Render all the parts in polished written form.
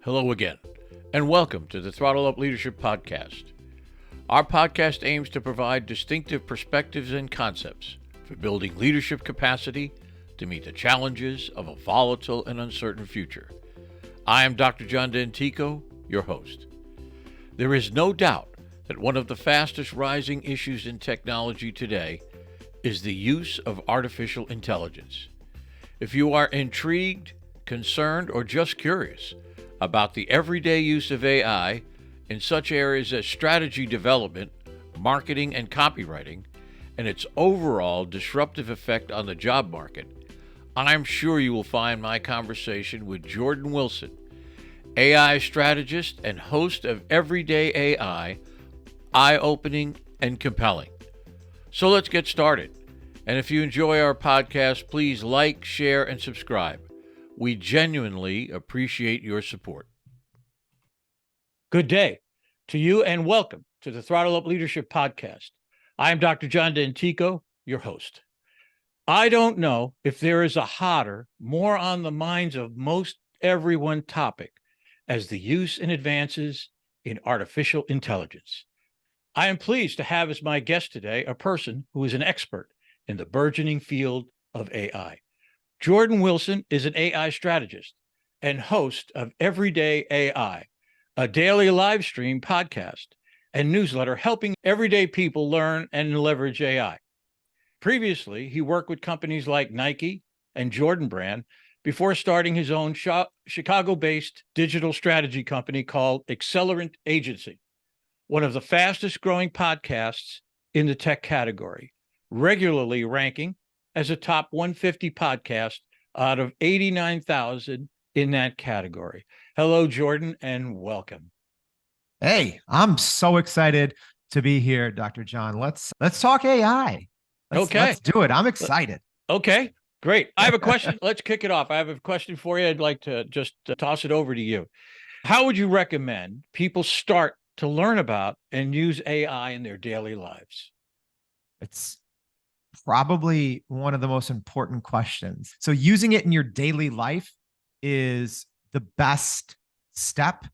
Hello again, and welcome to the Throttle Up Leadership Podcast. Our podcast aims to provide distinctive perspectives and concepts for building leadership capacity to meet the challenges of a volatile and uncertain future. I am Dr. John D'Antico, your host. There is no doubt that one of the fastest rising issues in technology today is the use of artificial intelligence. If you are intrigued, concerned, or just curious about the everyday use of AI in such areas as strategy development, marketing, and copywriting, and its overall disruptive effect on the job market, I'm sure you will find my conversation with Jordan Wilson, AI strategist and host of Everyday AI, eye-opening and compelling. So let's get started. And if you enjoy our podcast, please like, share, and subscribe. We genuinely appreciate your support. Good day to you and welcome to the Throttle Up Leadership Podcast. I am Dr. John D'Antico, your host. I don't know if there is a hotter, more on the minds of most everyone topic as the use and advances in artificial intelligence. I am pleased to have as my guest today a person who is an expert in the burgeoning field of AI. Jordan Wilson is an AI strategist and host of Everyday AI, a daily live stream podcast and newsletter helping everyday people learn and leverage AI. Previously, he worked with companies like Nike and Jordan Brand before starting his own Chicago-based digital strategy company called Accelerant Agency, one of the fastest growing podcasts in the tech category, regularly ranking as a top 150 podcast out of 89,000 in that category. Hello, Jordan, and welcome. Hey, I'm so excited to be here, Dr. John. Let's talk AI. Let's do it. I'm excited. Okay, great. I have a question. Let's kick it off. I have a question for you. I'd like to just toss it over to you. How would you recommend people start to learn about and use AI in their daily lives? It's probably one of the most important questions. So using it in your daily life is the best step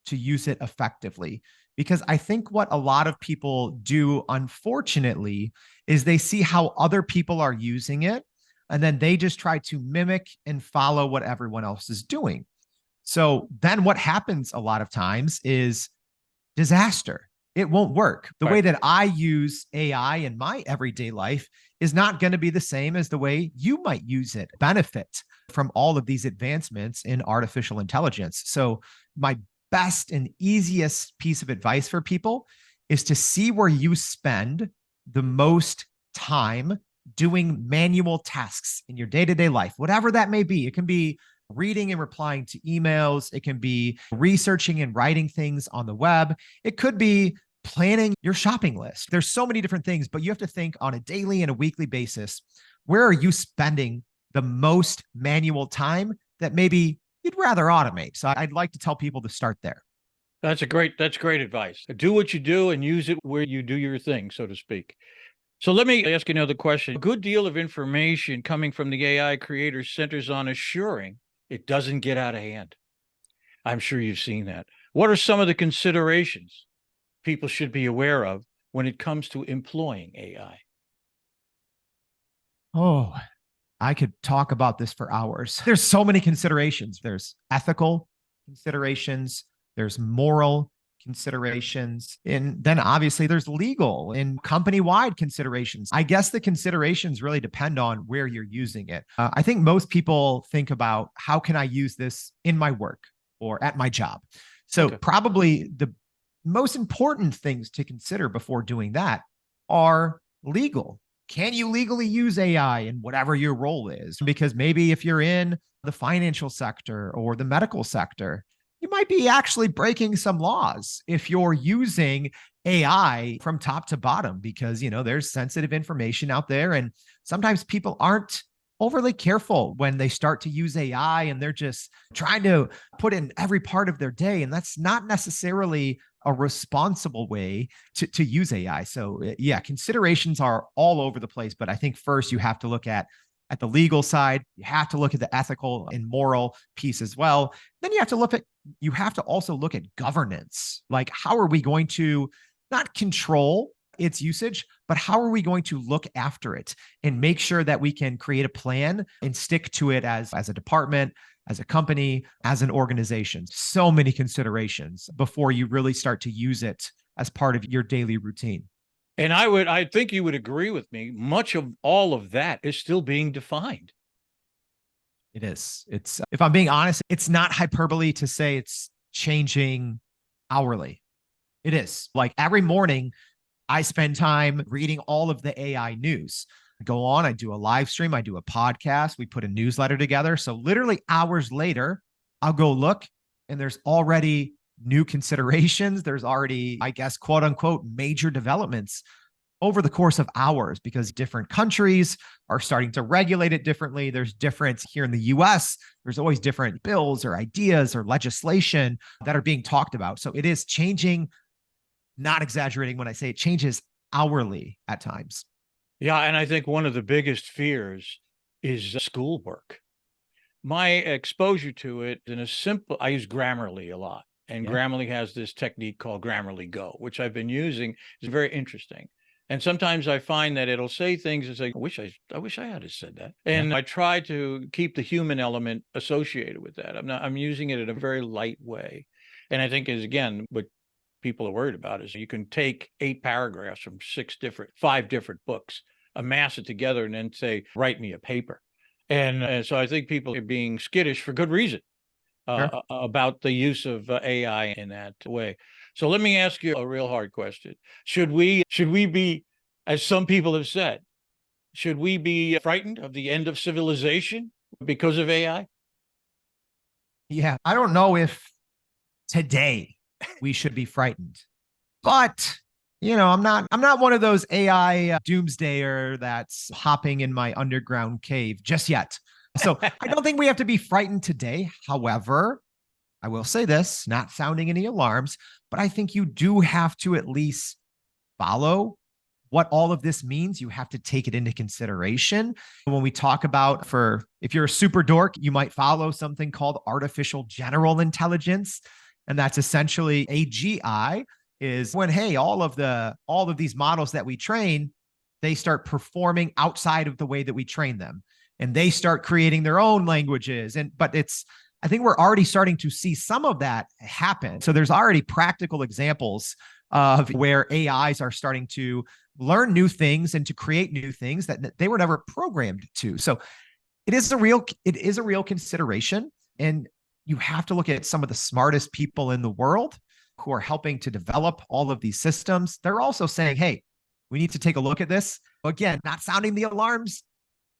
to use it effectively. Because I think what a lot of people do, unfortunately, is they see how other people are using it, and then they just try to mimic and follow what everyone else is doing. So then what happens a lot of times is disaster. It won't work. The way that I use AI in my everyday life is not going to be the same as the way you might use it, benefit from all of these advancements in artificial intelligence. So my best and easiest piece of advice for people is to see where you spend the most time doing manual tasks in your day-to-day life, whatever that may be. It can be reading and replying to emails. It can be researching and writing things on the web. It could be planning your shopping list. There's so many different things, but you have to think on a daily and a weekly basis, where are you spending the most manual time that maybe you'd rather automate? So I'd like to tell people to start there. That's great advice. Do what you do and use it where you do your thing, so to speak. So let me ask you another question. A good deal of information coming from the AI creators centers on assuring it doesn't get out of hand. I'm sure you've seen that. What are some of the considerations people should be aware of when it comes to employing AI? Oh, I could talk about this for hours. There's so many considerations. There's ethical considerations, there's moral considerations, and then obviously there's legal and company-wide considerations. I guess the considerations really depend on where you're using it. I think most people think about, how can I use this in my work or at my job? So probably the most important things to consider before doing that are legal. Can you legally use AI in whatever your role is? Because maybe if you're in the financial sector or the medical sector, you might be actually breaking some laws if you're using AI from top to bottom, because, there's sensitive information out there. And sometimes people aren't overly careful when they start to use AI and they're just trying to put in every part of their day. And that's not necessarily a responsible way to use AI. So yeah, considerations are all over the place. But I think first you have to look at the legal side. You have to look at the ethical and moral piece as well. Then you have to look you have to also look at governance. Like, how are we going to not control its usage, but how are we going to look after it and make sure that we can create a plan and stick to it as a department, as a company, as an organization? So many considerations before you really start to use it as part of your daily routine. And I think you would agree with me. Much of all of that is still being defined. It is. It's, if I'm being honest, it's not hyperbole to say it's changing hourly. It is. Like, every morning, I spend time reading all of the AI news. I go on, I do a live stream, I do a podcast, we put a newsletter together. So literally hours later, I'll go look, and there's already new considerations. There's already, I guess, quote unquote, major developments over the course of hours, because different countries are starting to regulate it differently. There's different here in the US. There's always different bills or ideas or legislation that are being talked about. So it is changing, not exaggerating when I say it changes hourly at times. Yeah, and I think one of the biggest fears is schoolwork. My exposure to it in a simple, I use Grammarly a lot, and Yeah. Grammarly has this technique called Grammarly Go, which I've been using. It's very interesting. And sometimes I find that it'll say things and say, I wish I had said that. And I try to keep the human element associated with that. I'm using it in a very light way. And I think is, again, what people are worried about is you can take 8 paragraphs from 5 different books, amass it together, and then say, write me a paper. And so I think people are being skittish for good reason Sure. about the use of AI in that way. So let me ask you a real hard question. Should we be, as some people have said, should we be frightened of the end of civilization because of AI? Yeah. I don't know if today we should be frightened, but I'm not one of those AI doomsdayer that's hopping in my underground cave just yet. So I don't think we have to be frightened today. However, I will say this, not sounding any alarms, but I think you do have to at least follow what all of this means. You have to take it into consideration. When we talk about, if you're a super dork, you might follow something called artificial general intelligence. And that's essentially AGI, is when, hey, all of these models that we train, they start performing outside of the way that we train them. And they start creating their own languages. But I think we're already starting to see some of that happen. So there's already practical examples of where AIs are starting to learn new things and to create new things that they were never programmed to. So it is a real consideration. And you have to look at some of the smartest people in the world who are helping to develop all of these systems. They're also saying, hey, we need to take a look at this. Again, not sounding the alarms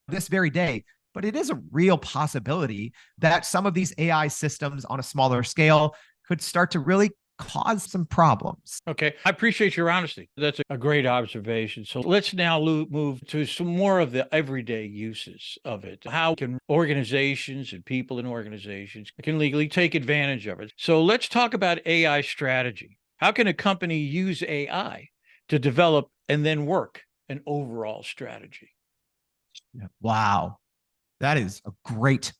this very day, but it is a real possibility that some of these AI systems on a smaller scale could start to really cause some problems. Okay, I appreciate your honesty. That's a great observation. So let's now move to some more of the everyday uses of it. How can organizations and people in organizations can legally take advantage of it? So let's talk about AI strategy. How can a company use AI to develop and then work an overall strategy? Wow. That is a great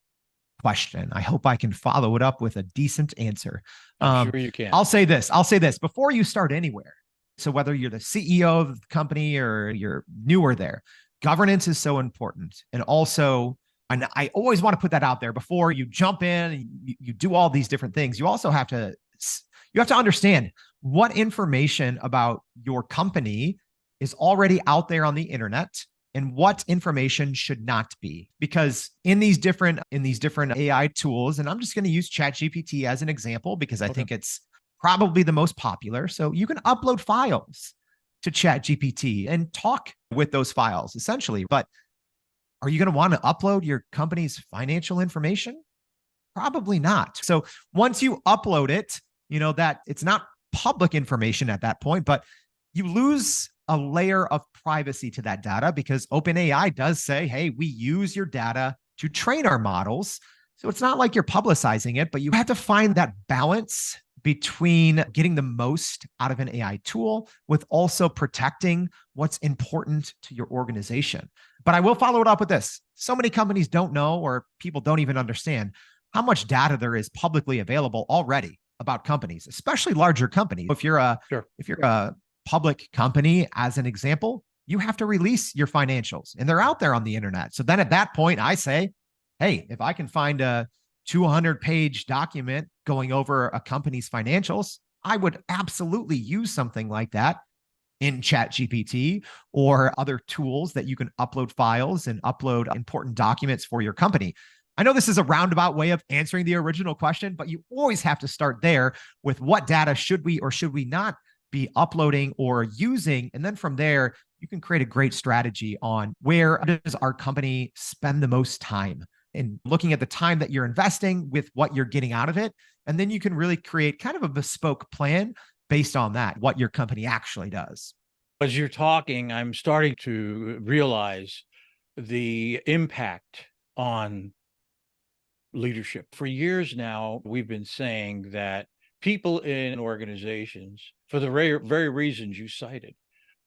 question. I hope I can follow it up with a decent answer. I'm sure you can. I'll say this before you start anywhere. So whether you're the CEO of the company or you're newer there, governance is so important. And I always want to put that out there before you jump in and you do all these different things. You also have to understand what information about your company is already out there on the internet and what information should not be. Because in these different AI tools, and I'm just going to use ChatGPT as an example because I think it's probably the most popular. So you can upload files to ChatGPT and talk with those files essentially. But are you going to want to upload your company's financial information? Probably not. So once you upload it, that it's not public information at that point, but you lose a layer of privacy to that data because OpenAI does say, hey, we use your data to train our models. So it's not like you're publicizing it, but you have to find that balance between getting the most out of an AI tool with also protecting what's important to your organization. But I will follow it up with this. So many companies don't know, or people don't even understand, how much data there is publicly available already about companies, especially larger companies. If you're a Sure. if you're a public company, as an example, you have to release your financials and they're out there on the internet. So then at that point, I say, hey, if I can find a 200-page document going over a company's financials, I would absolutely use something like that in ChatGPT or other tools that you can upload files and upload important documents for your company. I know this is a roundabout way of answering the original question, but you always have to start there with what data should we or should we not be uploading or using. And then from there, you can create a great strategy on where does our company spend the most time and looking at the time that you're investing with what you're getting out of it. And then you can really create kind of a bespoke plan based on that, what your company actually does. As you're talking, I'm starting to realize the impact on leadership. For years now, we've been saying that people in organizations, for the very reasons you cited,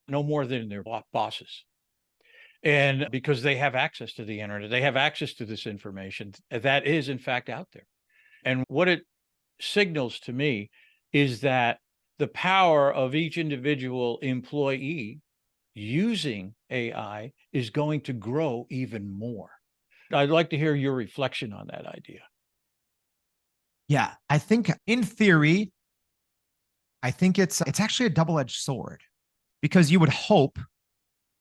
no more than their bosses. And because they have access to the internet, they have access to this information that is, in fact, out there. And what it signals to me is that the power of each individual employee using AI is going to grow even more. I'd like to hear your reflection on that idea. Yeah, I think in theory, I think it's actually a double-edged sword because you would hope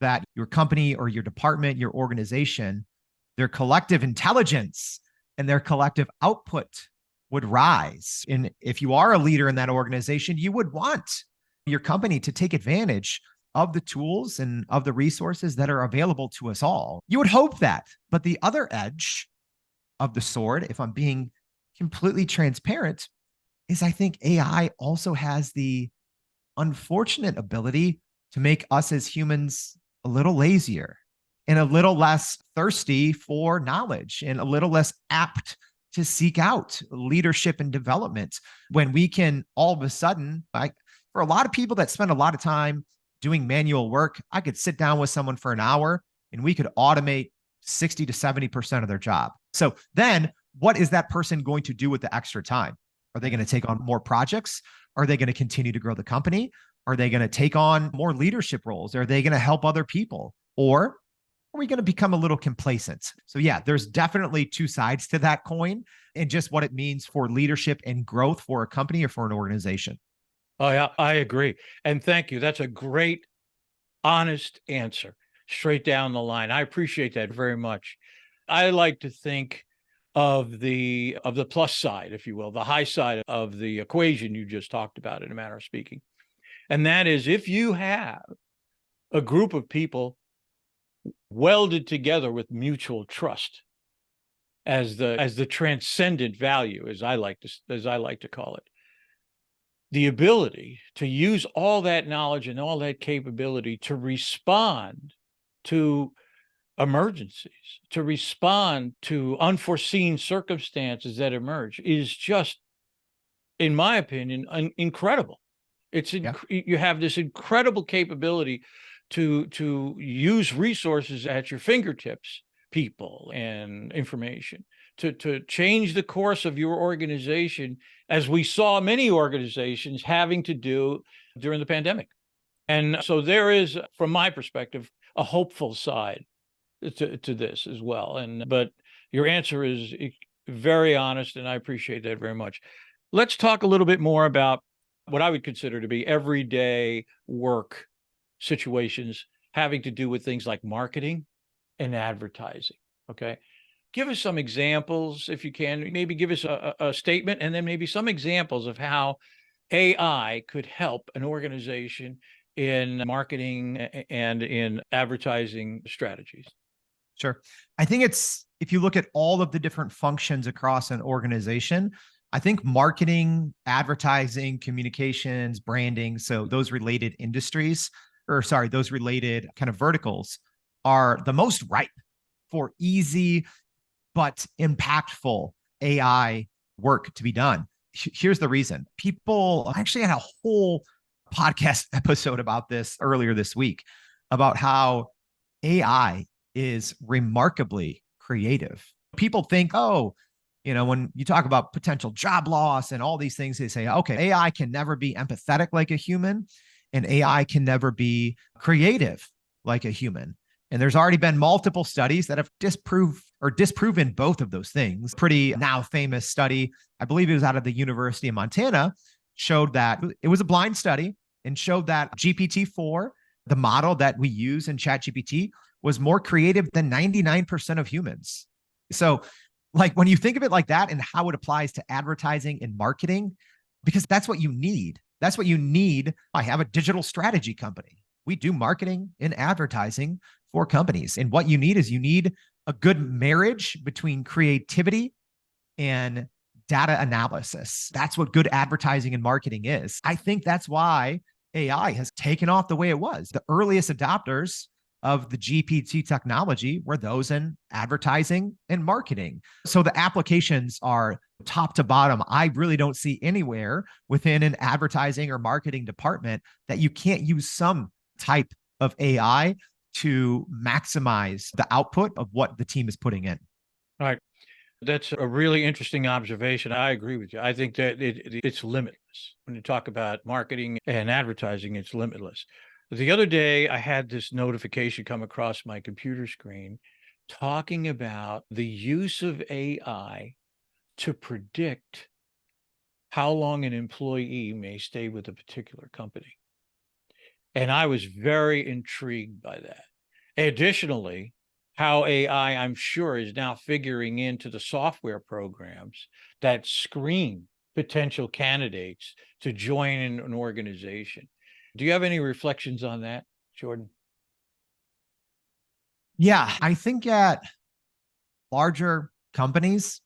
that your company or your department, your organization, their collective intelligence and their collective output would rise. And if you are a leader in that organization, you would want your company to take advantage of the tools and of the resources that are available to us all. You would hope that. But the other edge of the sword, if I'm being completely transparent, is I think AI also has the unfortunate ability to make us as humans a little lazier and a little less thirsty for knowledge and a little less apt to seek out leadership and development when we can all of a sudden, for a lot of people that spend a lot of time doing manual work, I could sit down with someone for an hour and we could automate 60 to 70% of their job. So then what is that person going to do with the extra time? Are they going to take on more projects? Are they going to continue to grow the company? Are they going to take on more leadership roles? Are they going to help other people? Or are we going to become a little complacent? So yeah, there's definitely two sides to that coin and just what it means for leadership and growth for a company or for an organization. Oh, yeah, I agree. And thank you. That's a great, honest answer, straight down the line. I appreciate that very much. I like to think of the plus side, if you will, the high side of the equation you just talked about, in a manner of speaking. And that is, if you have a group of people welded together with mutual trust as the transcendent value, as I like to call it, the ability to use all that knowledge and all that capability to respond to emergencies, to respond to unforeseen circumstances that emerge is just, in my opinion, incredible. You have this incredible capability to use resources at your fingertips, people and information, to change the course of your organization, as we saw many organizations having to do during the pandemic. And so there is, from my perspective, a hopeful side to this as well. But your answer is very honest, and I appreciate that very much. Let's talk a little bit more about what I would consider to be everyday work situations having to do with things like marketing and advertising. Okay. Give us some examples, if you can. Maybe give us a statement and then maybe some examples of how AI could help an organization in marketing and in advertising strategies. Sure. I think if you look at all of the different functions across an organization, I think marketing, advertising, communications, branding, so those related industries, those related kind of verticals are the most ripe for easy but impactful AI work to be done. Here's the reason. People actually had a whole podcast episode about this earlier this week about how AI is remarkably creative. People think, oh, When you talk about potential job loss and all these things, they say, okay, AI can never be empathetic like a human, and AI can never be creative like a human. And there's already been multiple studies that have disproven both of those things. Pretty now famous study, I believe it was out of the University of Montana, showed that it was a blind study and showed that GPT-4, the model that we use in ChatGPT, was more creative than 99% of humans. So, like, when you think of it like that and how it applies to advertising and marketing, because that's what you need. That's what you need. I have a digital strategy company. We do marketing and advertising for companies. And what you need is you need a good marriage between creativity and data analysis. That's what good advertising and marketing is. I think that's why AI has taken off the way it was. The earliest adopters of the GPT technology were those in advertising and marketing. So the applications are top to bottom. I really don't see anywhere within an advertising or marketing department that you can't use some type of AI to maximize the output of what the team is putting in. All right. That's a really interesting observation. I agree with you. I think that it's limitless. When you talk about marketing and advertising, it's limitless. The other day, I had this notification come across my computer screen talking about the use of AI to predict how long an employee may stay with a particular company. And I was very intrigued by that. Additionally, how AI, I'm sure, is now figuring into the software programs that screen potential candidates to join an organization. Do you have any reflections on that, Jordan? Yeah, I think at larger companies,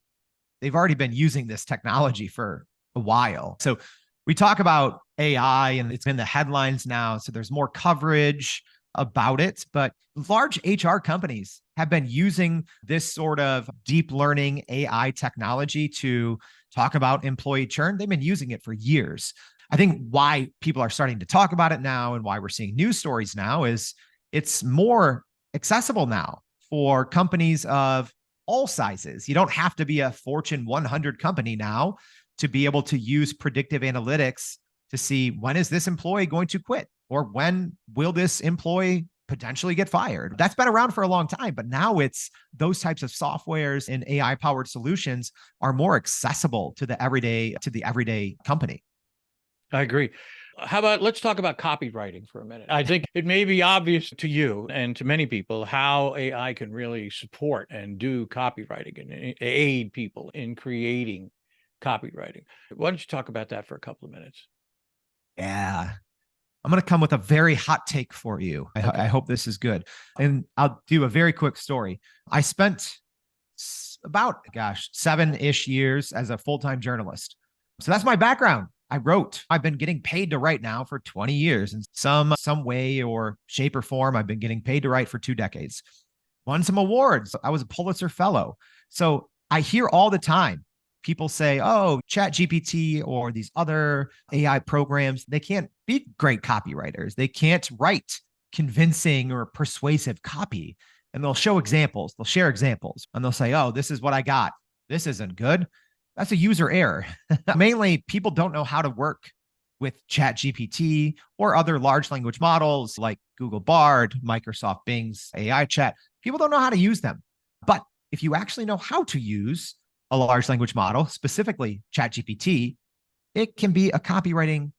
they've already been using this technology for a while. So we talk about AI and it's in the headlines now. So there's more coverage about it, but large HR companies have been using this sort of deep learning AI technology to talk about employee churn. They've been using it for years. I think why people are starting to talk about it now and why we're seeing news stories now is it's more accessible now for companies of all sizes. You don't have to be a Fortune 100 company now to be able to use predictive analytics to see when is this employee going to quit or when will this employee potentially get fired. That's been around for a long time, but now it's those types of softwares and AI powered solutions are more accessible to the everyday company. I agree. How about let's talk about copywriting for a minute. I think it may be obvious to you and to many people how AI can really support and do copywriting and aid people in creating copywriting. Why don't you talk about that for a couple of minutes? Yeah. I'm going to come with a very hot take for you. I hope this is good. And I'll do a very quick story. I spent about, 7-ish years as a full-time journalist. So that's my background. I've been getting paid to write now for 20 years in some way or shape or form. I've been getting paid to write for 2 decades. Won some awards. I was a Pulitzer Fellow. So I hear all the time people say, oh, ChatGPT or these other AI programs, they can't be great copywriters. They can't write convincing or persuasive copy. And they'll show examples. They'll share examples and they'll say, oh, this is what I got. This isn't good. That's a user error. Mainly, people don't know how to work with ChatGPT or other large language models like Google Bard, Microsoft Bing's AI chat. People don't know how to use them. But if you actually know how to use a large language model, specifically ChatGPT, it can be a copywriting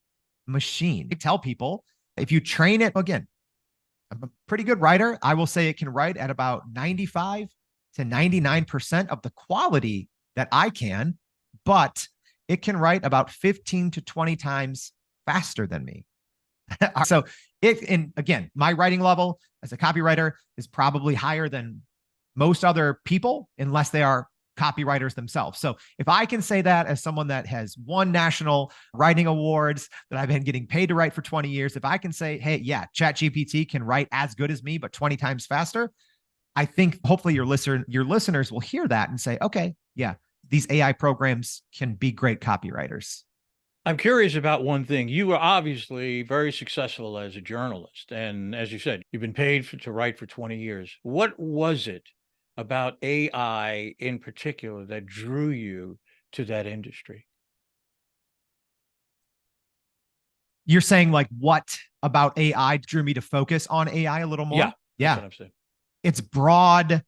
machine. I tell people if you train it, again, I'm a pretty good writer. I will say it can write at about 95 to 99% of the quality that I can, but it can write about 15 to 20 times faster than me. So again, my writing level as a copywriter is probably higher than most other people, unless they are copywriters themselves. So if I can say that as someone that has won national writing awards, that I've been getting paid to write for 20 years, if I can say, hey, yeah, ChatGPT can write as good as me, but 20 times faster, I think hopefully your listeners will hear that and say, okay, yeah, these AI programs can be great copywriters. I'm curious about one thing. You were obviously very successful as a journalist. And as you said, you've been paid to write for 20 years. What was it about AI in particular that drew you to that industry? You're saying like what about AI drew me to focus on AI a little more? Yeah, that's Yeah. what I'm saying. It's broad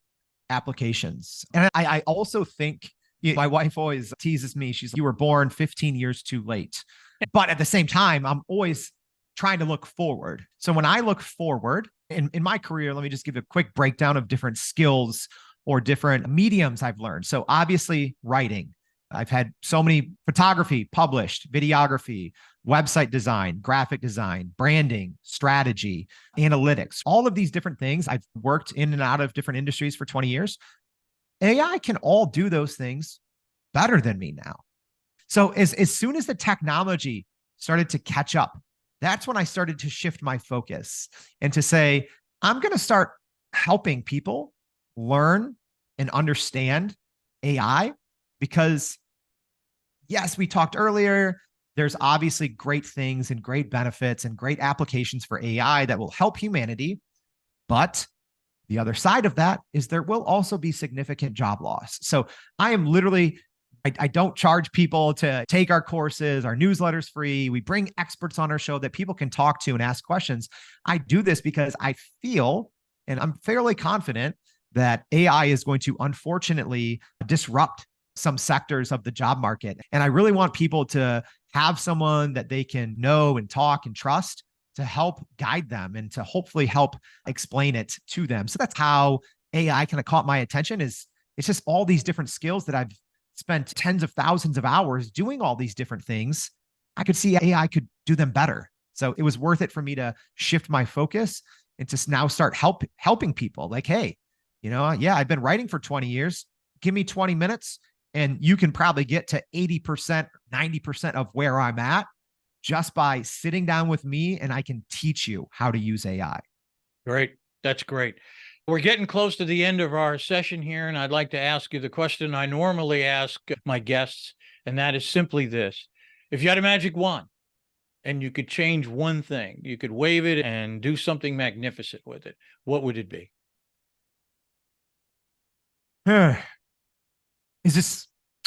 applications. And I also think my wife always teases me. She's, you were born 15 years too late. But at the same time, I'm always trying to look forward. So when I look forward in my career, let me just give a quick breakdown of different skills or different mediums I've learned. So obviously, writing. I've had so many photography published, videography, website design, graphic design, branding, strategy, analytics, all of these different things. I've worked in and out of different industries for 20 years. AI can all do those things better than me now. So as soon as the technology started to catch up, that's when I started to shift my focus and to say, I'm going to start helping people learn and understand AI because, yes, we talked earlier, there's obviously great things and great benefits and great applications for AI that will help humanity. But the other side of that is there will also be significant job loss. So I am literally, I don't charge people to take our courses. Our newsletter's free. We bring experts on our show that people can talk to and ask questions. I do this because I feel, and I'm fairly confident, that AI is going to unfortunately disrupt some sectors of the job market. And I really want people to have someone that they can know and talk and trust to help guide them and to hopefully help explain it to them. So that's how AI kind of caught my attention. Is it's just all these different skills that I've spent tens of thousands of hours doing all these different things. I could see AI could do them better. So it was worth it for me to shift my focus and to now start helping people. Like, hey, yeah, I've been writing for 20 years. Give me 20 minutes and you can probably get to 80%, 90% of where I'm at just by sitting down with me, and I can teach you how to use AI. Great. That's great. We're getting close to the end of our session here, and I'd like to ask you the question I normally ask my guests, and that is simply this. If you had a magic wand and you could change one thing, you could wave it and do something magnificent with it, what would it be?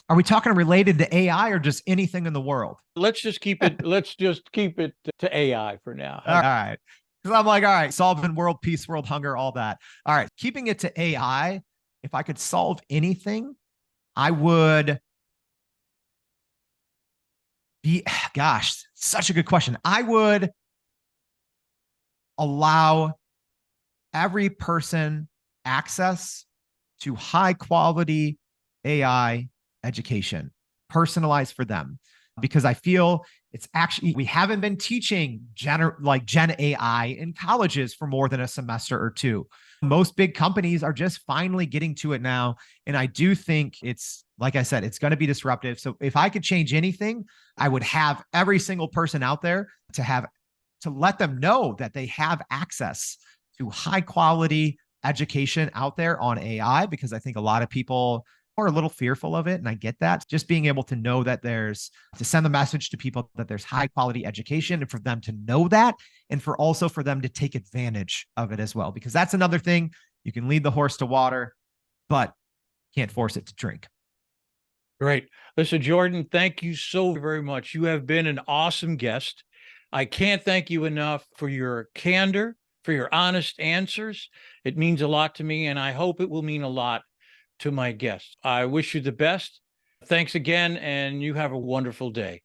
Are we talking related to AI or just anything in the world? Let's just keep it to AI for now. All right. Because I'm like, all right, solving world peace, world hunger, all that. All right. Keeping it to AI, if I could solve anything, I would be, gosh, such a good question. I would allow every person access to high quality AI education, personalized for them, because I feel it's actually, we haven't been teaching Gen AI in colleges for more than a semester or two. Most big companies are just finally getting to it now. And I do think it's, like I said, it's going to be disruptive. So if I could change anything, I would have every single person out there to let them know that they have access to high quality education out there on AI, because I think a lot of people are a little fearful of it. And I get that. Just being able to know that to send the message to people that there's high quality education, and for them to know that, and for them to take advantage of it as well. Because that's another thing. You can lead the horse to water, but can't force it to drink. Great. Listen, Jordan, thank you so very much. You have been an awesome guest. I can't thank you enough for your candor, for your honest answers. It means a lot to me, and I hope it will mean a lot to my guests. I wish you the best. Thanks again, and you have a wonderful day.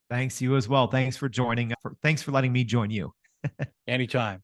Thanks, you as well. Thanks for joining. Thanks for letting me join you. Anytime.